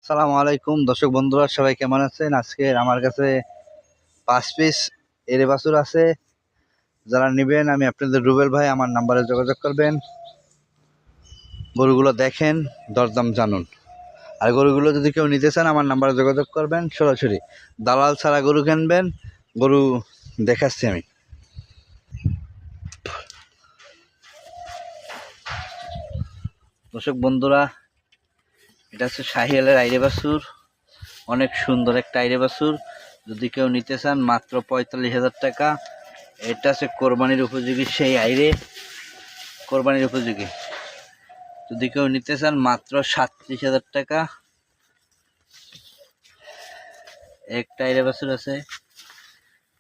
সালামু আলাইকুম দর্শক বন্ধুরা, সবাই কেমন আছেন? আজকে আমার কাছে 5 পিস এরে বাছুর আছে। যারা নেবেন আমি আপনাদের রুবেল ভাই, আমার নাম্বারে যোগাযোগ করবেন। গরুগুলো দেখেন, দরদাম জানুন। আর গরুগুলো যদি কেউ নিতে চান আমার নাম্বারে যোগাযোগ করবেন। সরাসরি দালাল ছাড়া গরু কিনবেন। গরু দেখাচ্ছি আমি। দর্শক বন্ধুরা, এটা হচ্ছে শাহিওয়ালের আইরে বাছুর। অনেক সুন্দর একটা আইরে বাছুর। যদি কেউ নিতে চান মাত্র 45,000 টাকা। এটা হচ্ছে কোরবানির উপযোগী সেই আইরে, কোরবানির উপযোগী। যদি কেউ নিতে চান মাত্র 37,000 টাকা। একটা আইরে বাছুর আছে,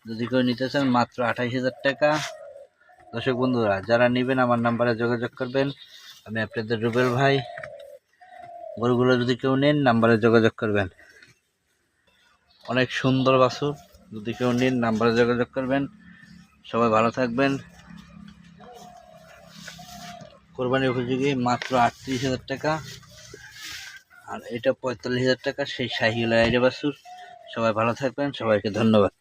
যদি কেউ নিতে চান মাত্র 28,000 টাকা। দর্শক বন্ধুরা, যারা নেবেন আমার নাম্বারে যোগাযোগ করবেন। আমি আপনাদের রুবেল ভাই। গরুগুলো যদি কেউ নেন নাম্বারে যোগাযোগ করবেন। অনেক সুন্দর বাছুর, যদি কেউ নেন নাম্বারে যোগাযোগ করবেন। সবাই ভালো থাকবেন। কোরবানির উপযোগী মাত্র 38,000 টাকা। আর এটা 45,000 টাকা, সেই শাহিওয়াল আইরে বাছুর। সবাই ভালো থাকবেন, সবাইকে ধন্যবাদ।